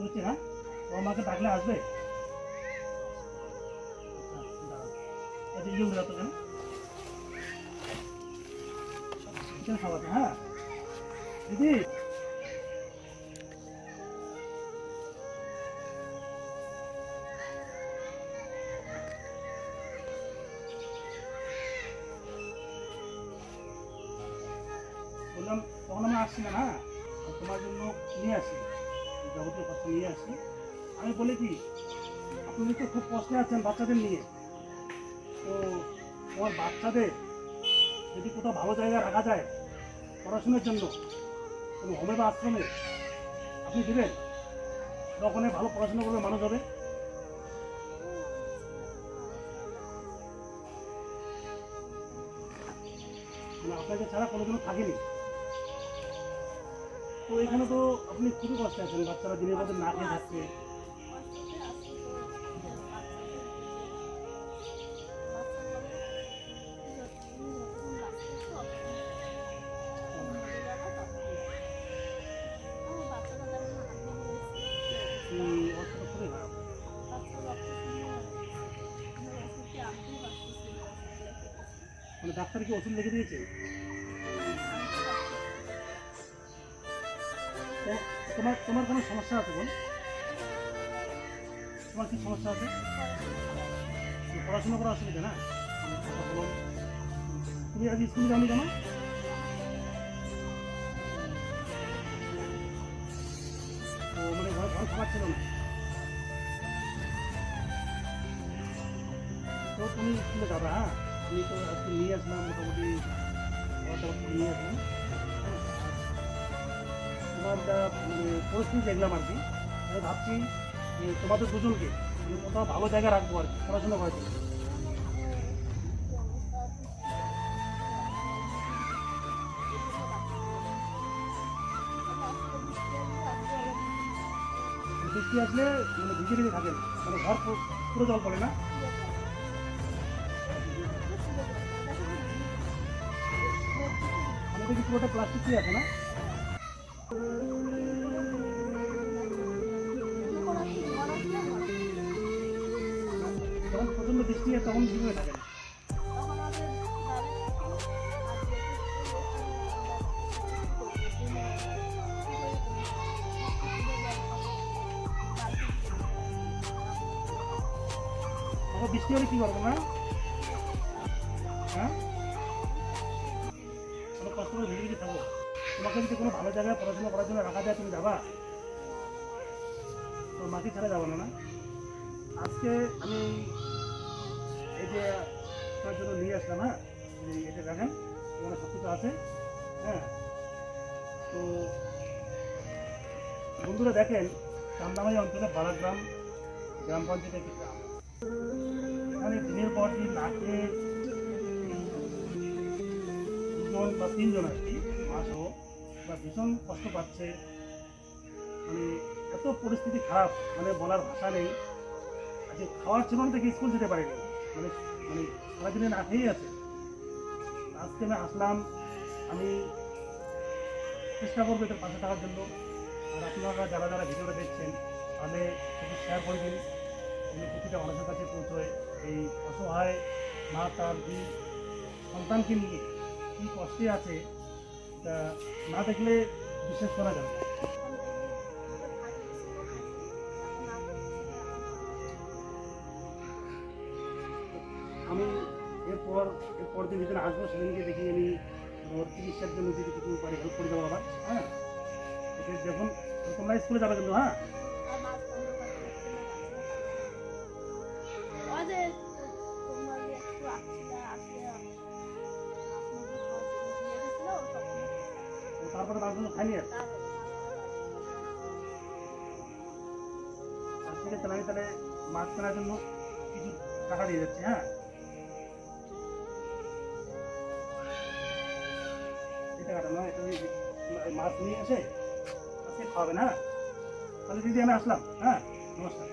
হচ্ছে না, ও আমাকে ডাকলে আসবে। আচ্ছা ইয়ে উড়া তো কেন খাওয়াতে। হ্যাঁ দিদি, বললাম তখন আমি আসছি না, হ্যাঁ তোমার জন্য নিয়ে আসি, যাবতীয় কথা নিয়ে আসি। আমি বলি কি, আপনি তো খুব কষ্টে আছেন বাচ্চাদের নিয়ে, তো তোমার বাচ্চাদের যদি কোথাও ভালো জায়গায় রাখা যায় পড়াশোনার জন্য, কোনো হোমে বা আশ্রমে, আপনি দেবেন? ওখানে ভালো পড়াশোনা করবে, মানুষ হবে। মানে আপনাকে ছাড়া কোনোদিনও থাকেনি, তো এখানে তো আপনি খুবই কষ্টে আছেন, বাচ্চারা দিনের মধ্যে না খেয়ে থাকছে। অবস্থা খুবই খারাপ। মানে ডাক্তার কি ওষুধ লিখে দিয়েছে? তো তোমার তোমার কোনো সমস্যা আছে বল? তোমার কি সমস্যা আছে? পড়াশোনা করা অসুবিধা না? কথা বলো। তুমি আজ স্কুলে যাওনি কেন? তো মানে ঘর ঘর খাবার ছিল না, তো তুমি স্কুলে যাবে। হ্যাঁ আমি তো আজকে নিয়ে আসলাম, মোটামুটি নিয়ে আসলাম। হ্যাঁ তোমার যা মানে পরিস্থিতি দেখলাম আর কি, আমি ভাবছি যে তোমাদের দুজনকে আমি কোথাও ভালো জায়গায় রাখবো আর কি, পড়াশোনা করার জন্য। বৃষ্টি আসলে মানে ভিজে ভিজে থাকেন, মানে ঘর পুরো জল পড়ে না? আমাদের কি পুরোটা প্লাস্টিক দিয়ে আছে না? যখন প্রচন্ড বৃষ্টি হয় তখন ভিজে থাকেন। তখন বৃষ্টি হলে কি করবো না? হ্যাঁ অনেক কষ্ট করে ভিজে ভিজে থাকো। তোমাকে যদি কোনো ভালো জায়গায় পড়াশোনা করার জন্য রাখা যায়, তুমি যাবা? তো মাকে ছাড়া যাবো না। না আজকে আমি এই যে আপনার জন্য নিয়ে আসলাম, হ্যাঁ এটা দেখেন এখানে সব কিছু আছে। হ্যাঁ তো বন্ধুরা দেখেন, চান্দামারি অঞ্চলে বালাগ্রাম গ্রাম পঞ্চায়েতের একটি গ্রাম, এখানে দিনের পর দিন না খেয়ে দুজন বা তিনজন আর কি মাসও বা ভীষণ কষ্ট পাচ্ছে। মানে এত পরিস্থিতি খারাপ, মানে বলার ভাষা নেই। আজকে খাওয়ার জন্য থেকে স্কুল যেতে পারিনি, মানে মানে সারাদিনে না খেয়েই আছে। আজকে আমি আসলাম, আমি চেষ্টা করবো এটার পাশে থাকার জন্য। আর আপনারা যারা যারা ভিডিওটা দেখছেন, তাহলে একটু শেয়ার করে দিন, প্রতিটা মানুষের কাছে পৌঁছয়। এই অসহায় মা তার দুই সন্তানকে নিয়ে কী কষ্টে আছে, তা না দেখলে বিশ্বাস করা যাবে না। আমি এরপর দিন যেদিন আসবো সেদিনকে দেখি আমি ওর চিকিৎসার জন্য যদি কিছু পারি হেল্প করে দেবো আবার। হ্যাঁ দেখুন তোমরা স্কুলে যাবে কিন্তু। হ্যাঁ তারপরে তার জন্য খাইনি আর ঠিক আছে, আমি তাহলে মাছ কেনার জন্য কিছু টাকা দিয়ে যাচ্ছি। হ্যাঁ এই টাকাটা নয়, এটা মাছ নিয়ে এসে আজকে খাওয়াবেন। হ্যাঁ তাহলে দিদি আমি আসলাম। হ্যাঁ নমস্কার।